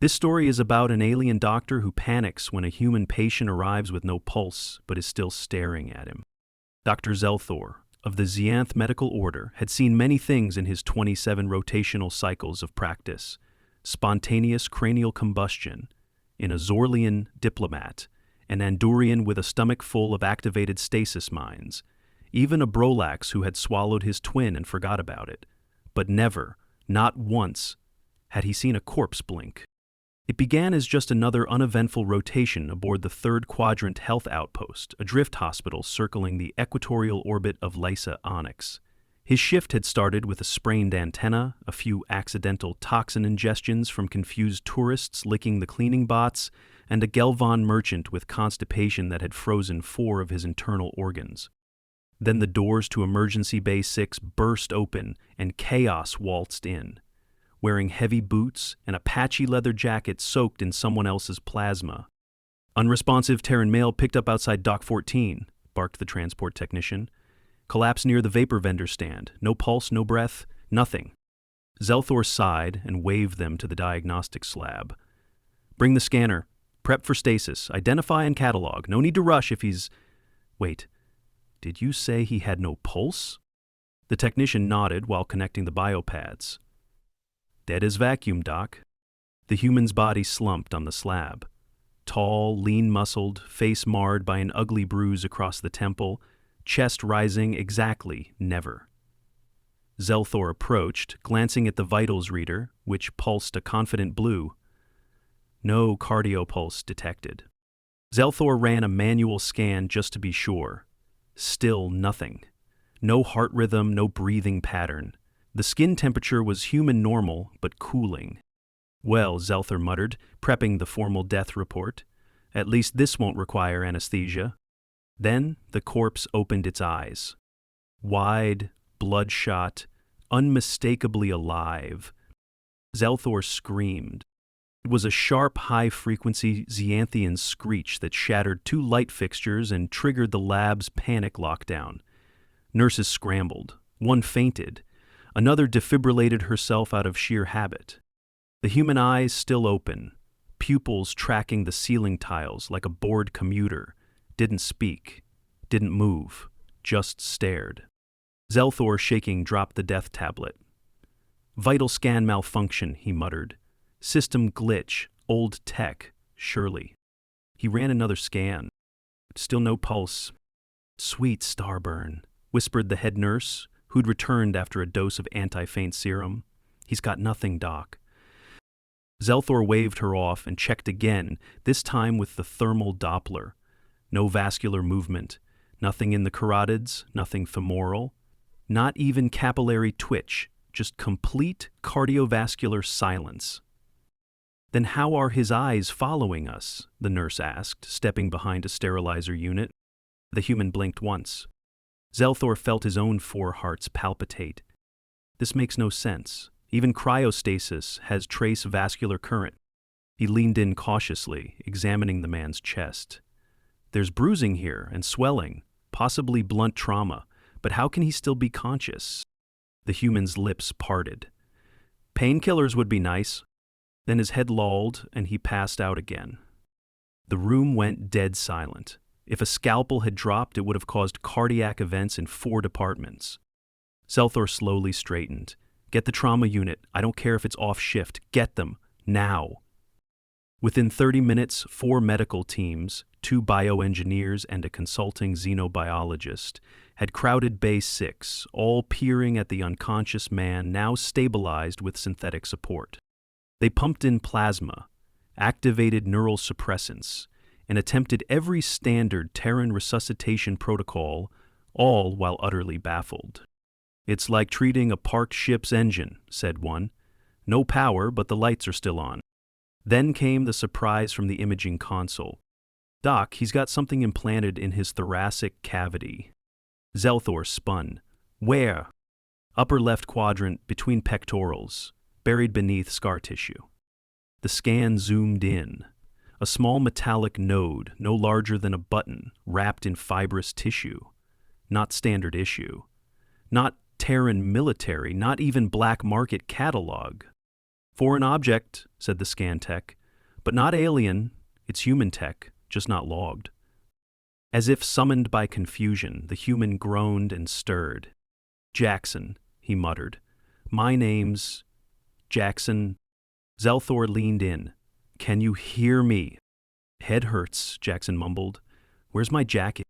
This story is about an alien doctor who panics when a human patient arrives with no pulse but is still staring at him. Dr. Zelthor, of the Xianth Medical Order, had seen many things in his 27 rotational cycles of practice: spontaneous cranial combustion, an Azorlian diplomat, an Andorian with a stomach full of activated stasis mines, even a Brolax who had swallowed his twin and forgot about it. But never, not once, had he seen a corpse blink. It began as just another uneventful rotation aboard the Third Quadrant Health Outpost, a drift hospital circling the equatorial orbit of Lysa Onyx. His shift had started with a sprained antenna, a few accidental toxin ingestions from confused tourists licking the cleaning bots, and a Gelvon merchant with constipation that had frozen 4 of his internal organs. Then the doors to Emergency Bay 6 burst open and chaos waltzed in. Wearing heavy boots and a patchy leather jacket soaked in someone else's plasma. "Unresponsive Terran male picked up outside Dock 14, barked the transport technician. "Collapsed near the vapor vendor stand. No pulse, no breath, nothing." Zelthor sighed and waved them to the diagnostic slab. "Bring the scanner. Prep for stasis. Identify and catalog. No need to rush if he's..." "Wait, did you say he had no pulse?" The technician nodded while connecting the biopads. "Dead as vacuum, Doc." The human's body slumped on the slab. Tall, lean-muscled, face marred by an ugly bruise across the temple, chest rising exactly never. Zelthor approached, glancing at the vitals reader, which pulsed a confident blue. No cardiopulse detected. Zelthor ran a manual scan just to be sure. Still nothing. No heart rhythm, no breathing pattern. The skin temperature was human normal, but cooling. "Well," Zelthor muttered, prepping the formal death report, "at least this won't require anesthesia." Then the corpse opened its eyes. Wide, bloodshot, unmistakably alive. Zelthor screamed. It was a sharp, high-frequency Xianthian screech that shattered 2 light fixtures and triggered the lab's panic lockdown. Nurses scrambled. One fainted. Another defibrillated herself out of sheer habit. The human eyes still open, pupils tracking the ceiling tiles like a bored commuter, didn't speak, didn't move, just stared. Zelthor, shaking, dropped the death tablet. "Vital scan malfunction," he muttered. "System glitch, old tech, surely." He ran another scan. Still no pulse. "Sweet starburn," whispered the head nurse, who'd returned after a dose of anti-faint serum. "He's got nothing, Doc." Zelthor waved her off and checked again, this time with the thermal Doppler. No vascular movement, nothing in the carotids, nothing femoral, not even capillary twitch, just complete cardiovascular silence. "Then how are his eyes following us?" the nurse asked, stepping behind a sterilizer unit. The human blinked once. Zelthor felt his own 4 hearts palpitate. This makes no sense. Even cryostasis has trace vascular current. He leaned in cautiously, examining the man's chest. "There's bruising here and swelling, possibly blunt trauma, but how can he still be conscious?" The human's lips parted. "Painkillers would be nice." Then his head lolled and he passed out again. The room went dead silent. If a scalpel had dropped, it would have caused cardiac events in 4 departments. Zelthor slowly straightened. "Get the trauma unit. I don't care if it's off shift. Get them. Now." Within 30 minutes, 4 medical teams, 2 bioengineers and a consulting xenobiologist, had crowded Bay 6, all peering at the unconscious man now stabilized with synthetic support. They pumped in plasma, activated neural suppressants, and attempted every standard Terran resuscitation protocol, all while utterly baffled. "It's like treating a parked ship's engine," said one. "No power, but the lights are still on." Then came the surprise from the imaging console. "Doc, he's got something implanted in his thoracic cavity." Zelthor spun. "Where?" "Upper left quadrant, between pectorals, buried beneath scar tissue." The scan zoomed in. A small metallic node, no larger than a button, wrapped in fibrous tissue. Not standard issue. Not Terran military, not even black market catalog. Foreign object, said the scan tech. But not alien. It's human tech, just not logged. As if summoned by confusion, the human groaned and stirred. Jackson, he muttered. My name's Jackson. Zelthor leaned in. Can you hear me? Head hurts, Jackson mumbled. Where's my jacket?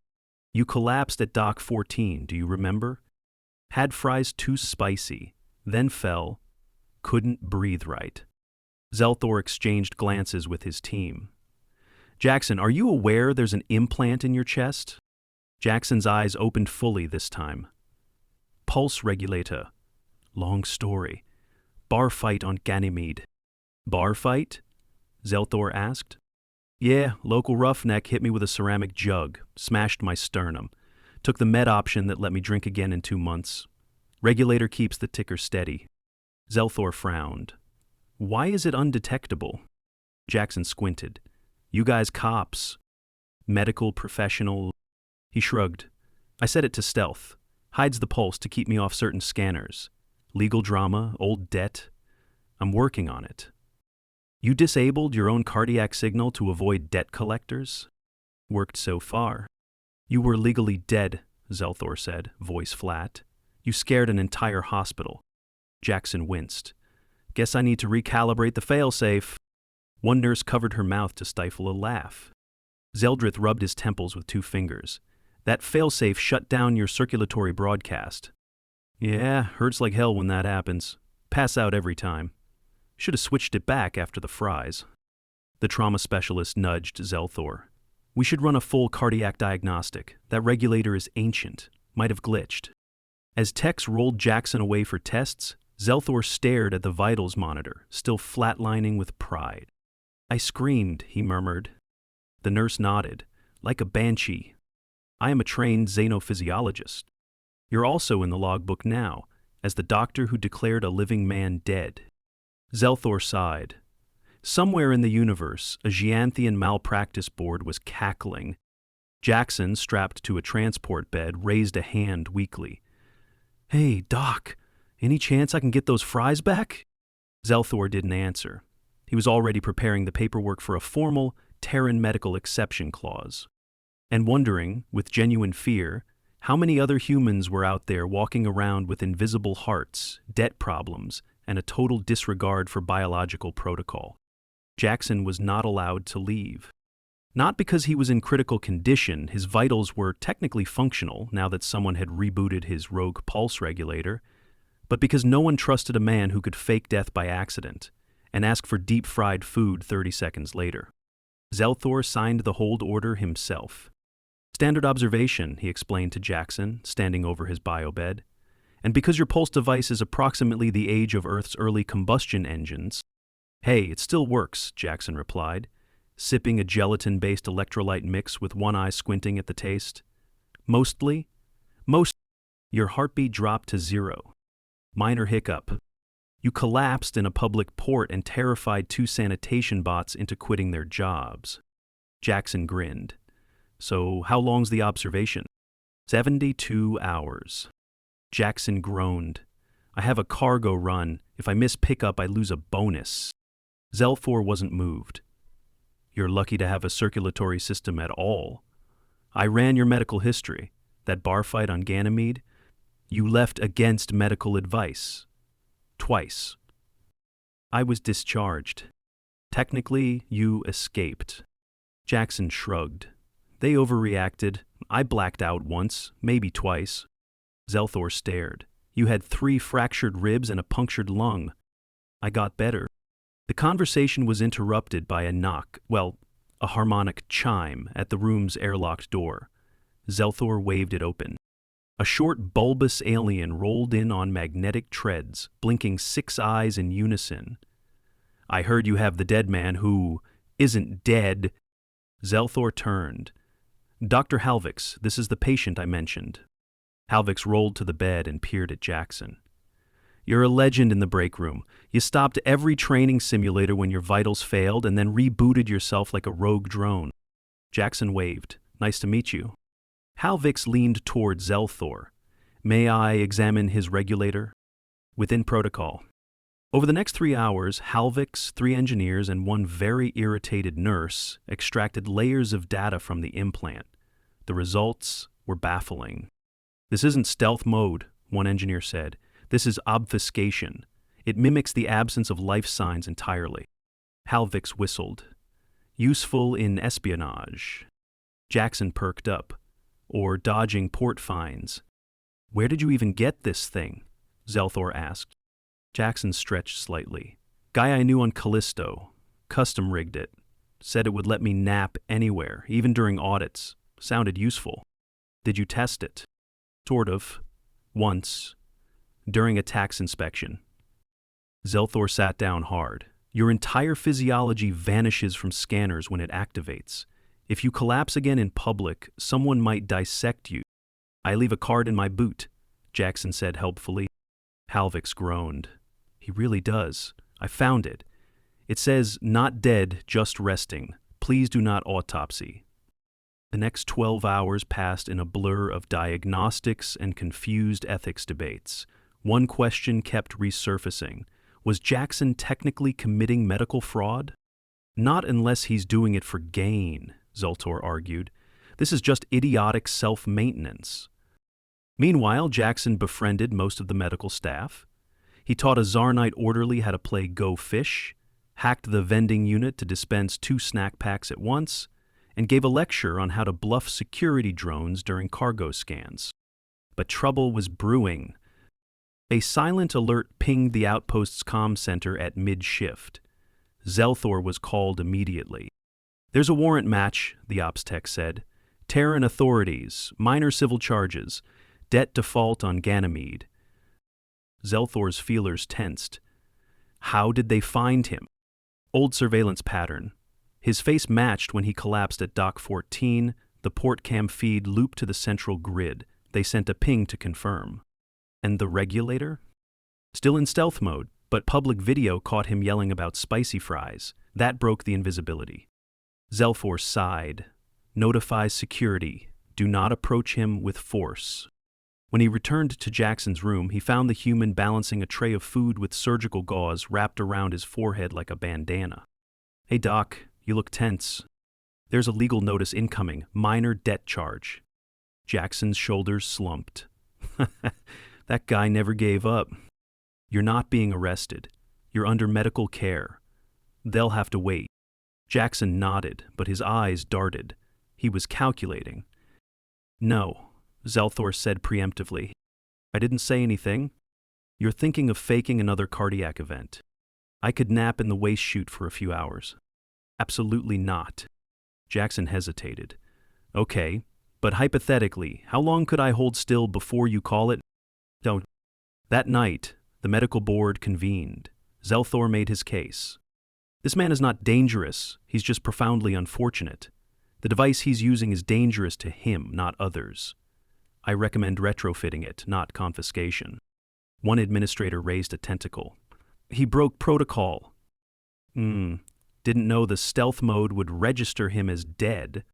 You collapsed at Dock 14, do you remember? Had fries too spicy, then fell. Couldn't breathe right. Zelthor exchanged glances with his team. Jackson, are you aware there's an implant in your chest? Jackson's eyes opened fully this time. Pulse regulator. Long story. Bar fight on Ganymede. Bar fight? Zelthor asked. Yeah, local roughneck hit me with a ceramic jug, smashed my sternum. Took the med option that let me drink again in 2 months. Regulator keeps the ticker steady. Zelthor frowned. Why is it undetectable? Jackson squinted. You guys cops. Medical professional. He shrugged. I set it to stealth. Hides the pulse to keep me off certain scanners. Legal drama, old debt. I'm working on it. You disabled your own cardiac signal to avoid debt collectors? Worked so far. You were legally dead, Zelthor said, voice flat. You scared an entire hospital. Jackson winced. Guess I need to recalibrate the failsafe. One nurse covered her mouth to stifle a laugh. Zeldrith rubbed his temples with 2 fingers. That failsafe shut down your circulatory broadcast. Yeah, hurts like hell when that happens. Pass out every time. Should have switched it back after the fries. The trauma specialist nudged Zelthor. We should run a full cardiac diagnostic. That regulator is ancient. Might have glitched. As techs rolled Jackson away for tests, Zelthor stared at the vitals monitor, still flatlining with pride. I screamed, he murmured. The nurse nodded, like a banshee. I am a trained xenophysiologist. You're also in the logbook now, as the doctor who declared a living man dead. Zelthor sighed. Somewhere in the universe, a Gianthian malpractice board was cackling. Jackson, strapped to a transport bed, raised a hand weakly. Hey, Doc, any chance I can get those fries back? Zelthor didn't answer. He was already preparing the paperwork for a formal Terran medical exception clause. And wondering, with genuine fear, how many other humans were out there walking around with invisible hearts, debt problems, and a total disregard for biological protocol. Jackson was not allowed to leave. Not because he was in critical condition, his vitals were technically functional now that someone had rebooted his rogue pulse regulator, but because no one trusted a man who could fake death by accident and ask for deep-fried food 30 seconds later. Zelthor signed the hold order himself. Standard observation, he explained to Jackson, standing over his biobed. And because your pulse device is approximately the age of Earth's early combustion engines— Hey, it still works, Jackson replied, sipping a gelatin-based electrolyte mix with one eye squinting at the taste. Mostly. Your heartbeat dropped to 0. Minor hiccup. You collapsed in a public port and terrified 2 sanitation bots into quitting their jobs. Jackson grinned. So how long's the observation? 72 hours. Jackson groaned. I have a cargo run. If I miss pickup, I lose a bonus. Zelthor wasn't moved. You're lucky to have a circulatory system at all. I ran your medical history. That bar fight on Ganymede, you left against medical advice. Twice. I was discharged. Technically, you escaped. Jackson shrugged. They overreacted. I blacked out once, maybe twice. Zelthor stared. You had 3 fractured ribs and a punctured lung. I got better. The conversation was interrupted by a knock, a harmonic chime at the room's airlocked door. Zelthor waved it open. A short, bulbous alien rolled in on magnetic treads, blinking 6 eyes in unison. I heard you have the dead man who isn't dead. Zelthor turned. Dr. Halvix, this is the patient I mentioned. Halvix rolled to the bed and peered at Jackson. You're a legend in the break room. You stopped every training simulator when your vitals failed and then rebooted yourself like a rogue drone. Jackson waved. Nice to meet you. Halvix leaned toward Zelthor. May I examine his regulator? Within protocol. Over the next 3 hours, Halvik's 3 engineers and one very irritated nurse extracted layers of data from the implant. The results were baffling. "This isn't stealth mode," one engineer said. "This is obfuscation. It mimics the absence of life signs entirely." Halvik's whistled. "Useful in espionage." Jackson perked up. "Or dodging port fines." "Where did you even get this thing?" Zelthor asked. Jackson stretched slightly. "Guy I knew on Callisto. Custom rigged it. Said it would let me nap anywhere, even during audits. Sounded useful." "Did you test it?" "Sort of. Once. During a tax inspection." Zelthor sat down hard. "Your entire physiology vanishes from scanners when it activates. If you collapse again in public, someone might dissect you." "I leave a card in my boot," Jackson said helpfully. Halvik's groaned. "He really does. I found it. It says, 'Not dead, just resting. Please do not autopsy.'" The next 12 hours passed in a blur of diagnostics and confused ethics debates. One question kept resurfacing. Was Jackson technically committing medical fraud? "Not unless he's doing it for gain," Zelthor argued. "This is just idiotic self-maintenance." Meanwhile, Jackson befriended most of the medical staff. He taught a Zarnite orderly how to play Go Fish, hacked the vending unit to dispense 2 snack packs at once, and gave a lecture on how to bluff security drones during cargo scans. But trouble was brewing. A silent alert pinged the outpost's comm center at mid-shift. Zelthor was called immediately. "There's a warrant match," the ops tech said. "Terran authorities, minor civil charges, debt default on Ganymede." Zelthor's feelers tensed. How did they find him? Old surveillance pattern. His face matched when he collapsed at Dock 14, the port cam feed looped to the central grid. They sent a ping to confirm. And the regulator? Still in stealth mode, but public video caught him yelling about spicy fries. That broke the invisibility. Zelthor sighed. "Notify security. Do not approach him with force." When he returned to Jackson's room, he found the human balancing a tray of food with surgical gauze wrapped around his forehead like a bandana. "Hey, Doc, you look tense." "There's a legal notice incoming. Minor debt charge." Jackson's shoulders slumped. That guy never gave up. "You're not being arrested. You're under medical care. They'll have to wait." Jackson nodded, but his eyes darted. He was calculating. "No," Zelthor said preemptively. "I didn't say anything. You're thinking of faking another cardiac event. I could nap in the waste chute for a few hours." "Absolutely not." Jackson hesitated. "Okay, but hypothetically, how long could I hold still before you call it?" "Don't." That night, the medical board convened. Zelthor made his case. "This man is not dangerous, he's just profoundly unfortunate. The device he's using is dangerous to him, not others. I recommend retrofitting it, not confiscation." One administrator raised a tentacle. "He broke protocol." Didn't know the stealth mode would register him as dead.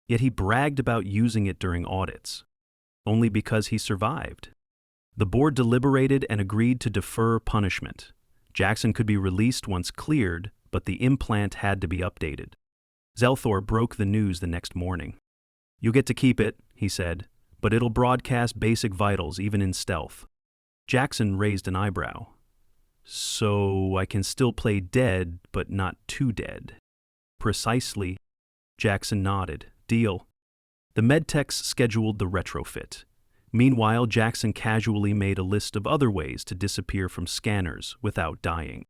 Yet he bragged about using it during audits. Only because he survived. The board deliberated and agreed to defer punishment. Jackson could be released once cleared, but the implant had to be updated. Zelthor broke the news the next morning. "You'll get to keep it," he said, "but it'll broadcast basic vitals even in stealth." Jackson raised an eyebrow. "So I can still play dead, but not too dead." "Precisely." Jackson nodded. "Deal." The medtechs scheduled the retrofit. Meanwhile, Jackson casually made a list of other ways to disappear from scanners without dying.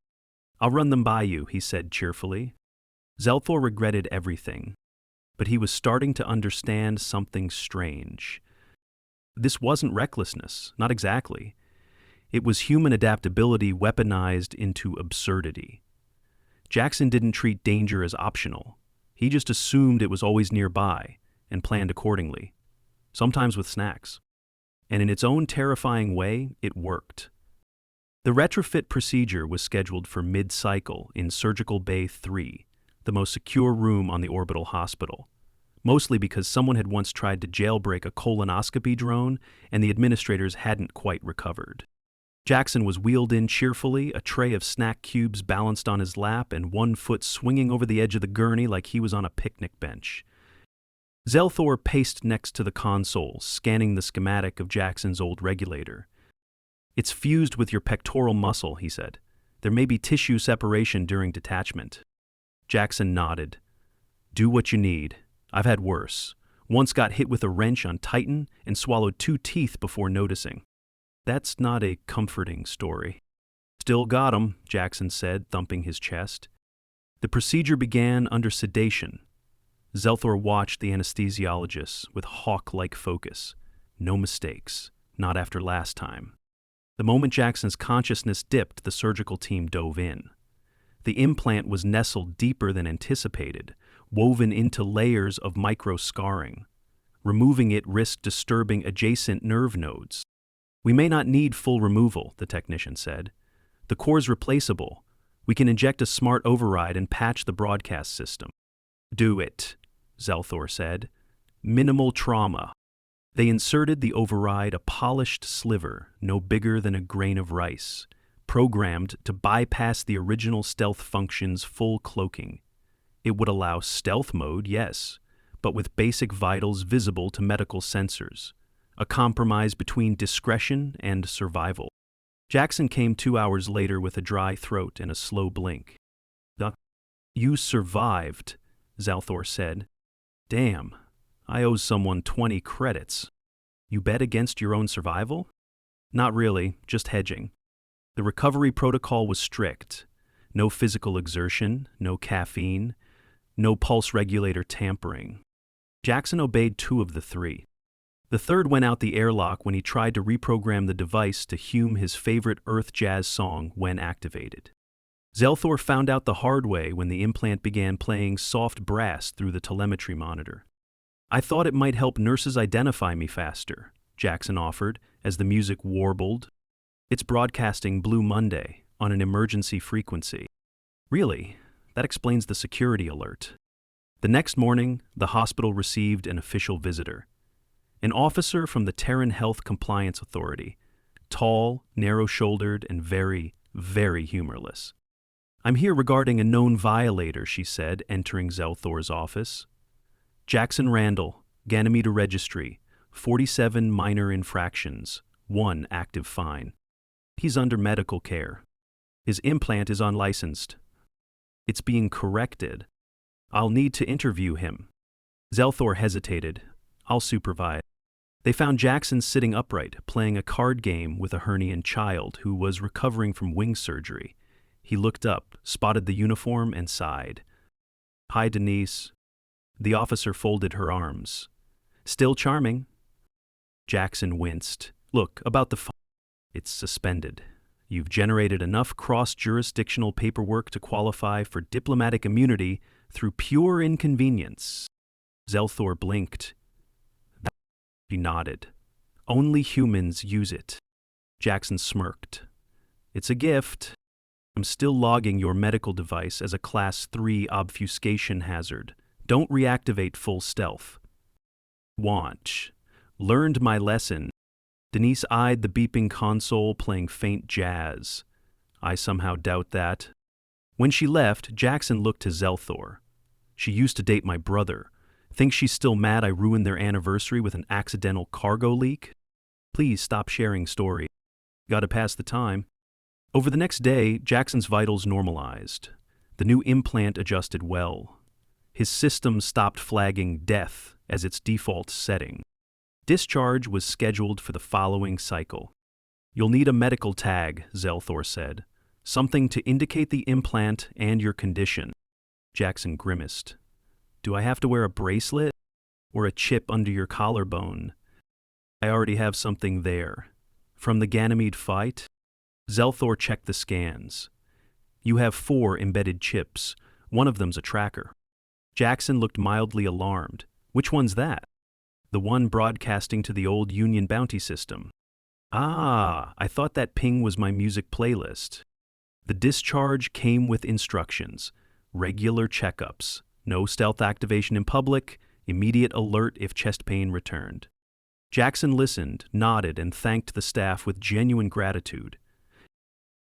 "I'll run them by you," he said cheerfully. Zelthor regretted everything, but he was starting to understand something strange. This wasn't recklessness, not exactly. It was human adaptability weaponized into absurdity. Jackson didn't treat danger as optional. He just assumed it was always nearby and planned accordingly, sometimes with snacks. And in its own terrifying way, it worked. The retrofit procedure was scheduled for mid-cycle in Surgical Bay 3, the most secure room on the orbital hospital, mostly because someone had once tried to jailbreak a colonoscopy drone and the administrators hadn't quite recovered. Jackson was wheeled in cheerfully, a tray of snack cubes balanced on his lap and one foot swinging over the edge of the gurney like he was on a picnic bench. Zelthor paced next to the console, scanning the schematic of Jackson's old regulator. "It's fused with your pectoral muscle," he said. "There may be tissue separation during detachment." Jackson nodded. "Do what you need. I've had worse. Once got hit with a wrench on Titan and swallowed 2 teeth before noticing." "That's not a comforting story." "Still got 'em," Jackson said, thumping his chest. The procedure began under sedation. Zelthor watched the anesthesiologist with hawk-like focus. No mistakes. Not after last time. The moment Jackson's consciousness dipped, the surgical team dove in. The implant was nestled deeper than anticipated, woven into layers of micro-scarring. Removing it risked disturbing adjacent nerve nodes. "We may not need full removal," the technician said. "The core's replaceable. We can inject a smart override and patch the broadcast system." "Do it," Zelthor said. "Minimal trauma." They inserted the override, a polished sliver, no bigger than a grain of rice, programmed to bypass the original stealth function's full cloaking. It would allow stealth mode, yes, but with basic vitals visible to medical sensors, a compromise between discretion and survival. Jackson came 2 hours later with a dry throat and a slow blink. "You survived," Zelthor said. "Damn, I owe someone 20 credits. You bet against your own survival?" "Not really, just hedging. The recovery protocol was strict. No physical exertion, no caffeine, no pulse regulator tampering." Jackson obeyed 2 of the 3. The third went out the airlock when he tried to reprogram the device to hum his favorite Earth jazz song when activated. Zelthor found out the hard way when the implant began playing soft brass through the telemetry monitor. "I thought it might help nurses identify me faster," Jackson offered as the music warbled. "It's broadcasting Blue Monday on an emergency frequency." "Really? That explains the security alert." The next morning, the hospital received an official visitor. An officer from the Terran Health Compliance Authority, tall, narrow-shouldered, and very, very humorless. "I'm here regarding a known violator," she said, entering Zelthor's office. "Jackson Randall, Ganymede Registry, 47 minor infractions, 1 active fine. He's under medical care. His implant is unlicensed. It's being corrected. I'll need to interview him." Zelthor hesitated. "I'll supervise." They found Jackson sitting upright, playing a card game with a Hernian child who was recovering from wing surgery. He looked up, spotted the uniform, and sighed. "Hi, Denise." The officer folded her arms. "Still charming." Jackson winced. "Look, about the It's suspended. You've generated enough cross-jurisdictional paperwork to qualify for diplomatic immunity through pure inconvenience." Zelthor blinked. He nodded. "Only humans use it." Jackson smirked. "It's a gift. I'm still logging your medical device as a Class 3 obfuscation hazard. Don't reactivate full stealth." "Watch. Learned my lesson." Denise eyed the beeping console playing faint jazz. "I somehow doubt that." When she left, Jackson looked to Zelthor. "She used to date my brother. Think she's still mad I ruined their anniversary with an accidental cargo leak? Please stop sharing stories. Gotta pass the time." Over the next day, Jackson's vitals normalized. The new implant adjusted well. His system stopped flagging death as its default setting. Discharge was scheduled for the following cycle. "You'll need a medical tag," Zelthor said. "Something to indicate the implant and your condition." Jackson grimaced. "Do I have to wear a bracelet? Or a chip under your collarbone?" "I already have something there." "From the Ganymede fight?" Zelthor checked the scans. "You have 4 embedded chips. One of them's a tracker." Jackson looked mildly alarmed. "Which one's that?" "The one broadcasting to the old Union bounty system." "Ah, I thought that ping was my music playlist." The discharge came with instructions. Regular checkups. No stealth activation in public. Immediate alert if chest pain returned. Jackson listened, nodded, and thanked the staff with genuine gratitude.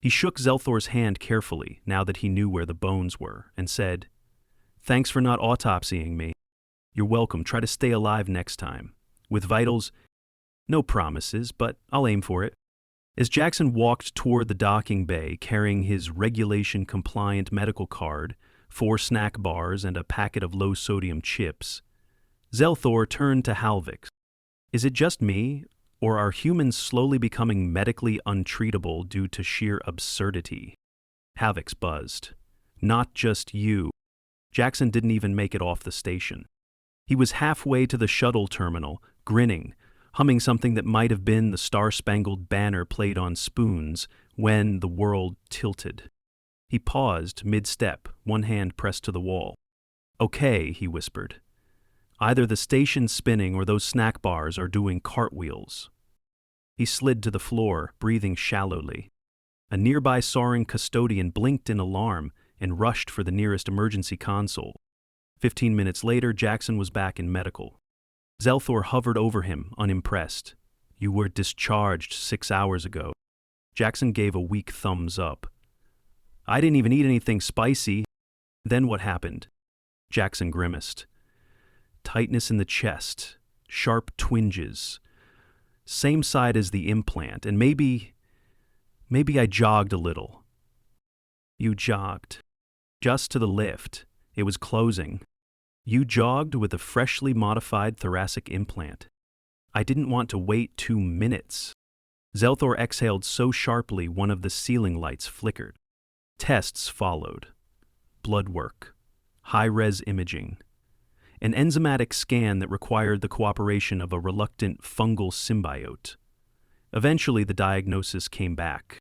He shook Zelthor's hand carefully, now that he knew where the bones were, and said, "Thanks for not autopsying me. You're welcome. Try to stay alive next time. With vitals, no promises, but I'll aim for it." As Jackson walked toward the docking bay carrying his regulation-compliant medical card, 4 snack bars, and a packet of low-sodium chips, Zelthor turned to Halvix. "Is it just me, or are humans slowly becoming medically untreatable due to sheer absurdity?" Halvix buzzed. "Not just you." Jackson didn't even make it off the station. He was halfway to the shuttle terminal, grinning, humming something that might have been the Star-Spangled Banner played on spoons, when the world tilted. He paused mid-step, one hand pressed to the wall. "Okay," he whispered. "Either the station's spinning or those snack bars are doing cartwheels." He slid to the floor, breathing shallowly. A nearby soaring custodian blinked in alarm and rushed for the nearest emergency console. 15 minutes later, Jackson was back in medical. Zelthor hovered over him, unimpressed. "You were discharged 6 hours ago." Jackson gave a weak thumbs up. "I didn't even eat anything spicy." "Then what happened?" Jackson grimaced. "Tightness in the chest, sharp twinges. Same side as the implant, and maybe I jogged a little." "You jogged?" "Just to the lift. It was closing." "You jogged with a freshly modified thoracic implant." "I didn't want to wait 2 minutes." Zelthor exhaled so sharply one of the ceiling lights flickered. Tests followed. Blood work, high-res imaging, an enzymatic scan that required the cooperation of a reluctant fungal symbiote. Eventually, the diagnosis came back.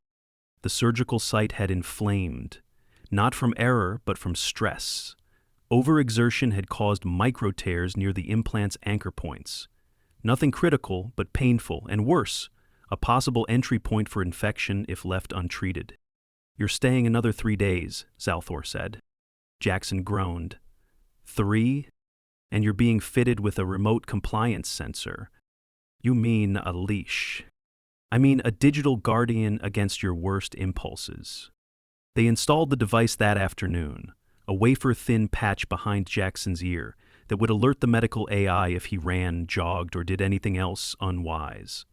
The surgical site had inflamed, not from error but from stress. Overexertion had caused micro-tears near the implant's anchor points. Nothing critical, but painful, and worse, a possible entry point for infection if left untreated. "You're staying another 3 days, Zelthor said. Jackson groaned. 3? And you're being fitted with a remote compliance sensor. You mean a leash. I mean a digital guardian against your worst impulses." They installed the device that afternoon, a wafer-thin patch behind Jackson's ear that would alert the medical AI if he ran, jogged, or did anything else unwise.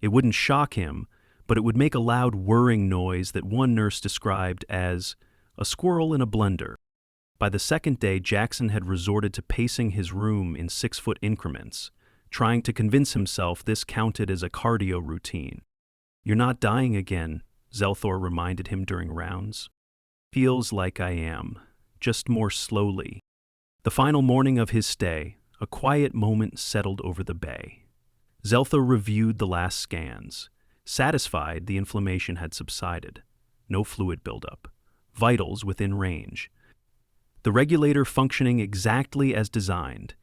It wouldn't shock him, but it would make a loud whirring noise that one nurse described as a squirrel in a blender. By the second day, Jackson had resorted to pacing his room in 6-foot increments, trying to convince himself this counted as a cardio routine. "You're not dying again," Zelthor reminded him during rounds. "Feels like I am, just more slowly." The final morning of his stay, a quiet moment settled over the bay. Zelthor reviewed the last scans, satisfied the inflammation had subsided. No fluid buildup. Vitals within range. The regulator functioning exactly as designed,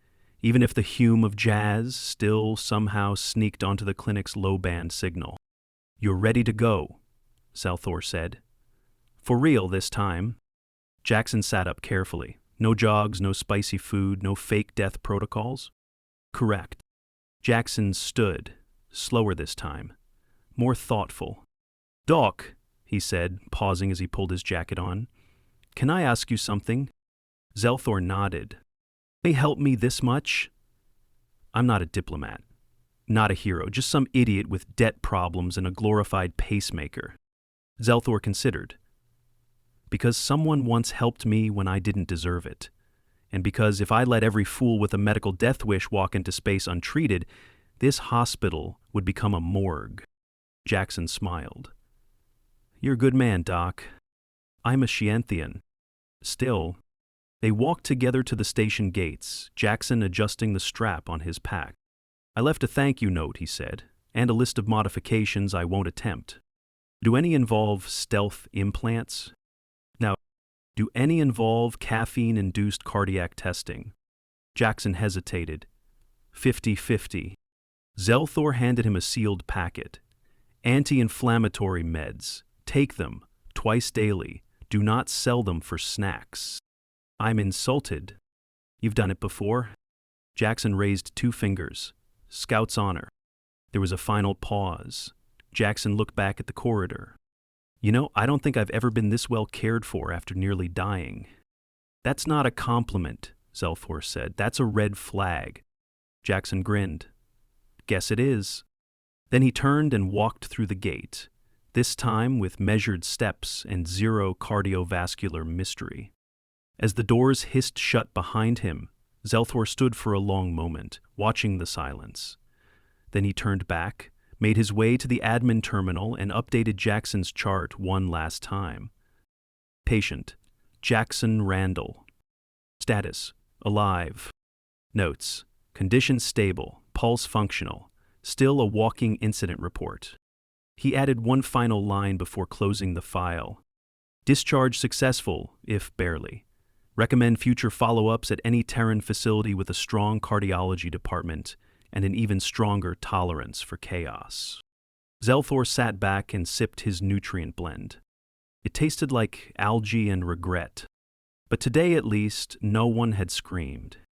even if the hum of jazz still somehow sneaked onto the clinic's low-band signal. "You're ready to go," Zelthor said. "For real this time." Jackson sat up carefully. No jogs, no spicy food, no fake death protocols? "Correct." Jackson stood, slower this time, more thoughtful. "Doc," he said, pausing as he pulled his jacket on, "can I ask you something?" Zelthor nodded. "May help me this much?" "I'm not a diplomat. Not a hero, just some idiot with debt problems and a glorified pacemaker." Zelthor considered. "Because someone once helped me when I didn't deserve it. And because if I let every fool with a medical death wish walk into space untreated, this hospital would become a morgue." Jackson smiled. "You're a good man, Doc. I'm a Scienthian. Still." They walked together to the station gates, Jackson adjusting the strap on his pack. "I left a thank you note," he said, "and a list of modifications I won't attempt. Do any involve stealth implants? Now, do any involve caffeine-induced cardiac testing?" Jackson hesitated. 50-50. Zelthor handed him a sealed packet. "Anti-inflammatory meds. Take them, twice daily. Do not sell them for snacks." "I'm insulted." "You've done it before." Jackson raised 2 fingers. Scout's honor. There was a final pause. Jackson looked back at the corridor. I don't think I've ever been this well cared for after nearly dying." "That's not a compliment," Zelthor said. "That's a red flag." Jackson grinned. "Guess it is." Then he turned and walked through the gate, this time with measured steps and zero cardiovascular mystery. As the doors hissed shut behind him, Zelthor stood for a long moment, watching the silence. Then he turned back, made his way to the admin terminal, and updated Jackson's chart one last time. Patient: Jackson Randall. Status: alive. Notes: condition stable, pulse functional, still a walking incident report. He added one final line before closing the file. Discharge successful, if barely. Recommend future follow-ups at any Terran facility with a strong cardiology department and an even stronger tolerance for chaos. Zelthor sat back and sipped his nutrient blend. It tasted like algae and regret. But today, at least, no one had screamed.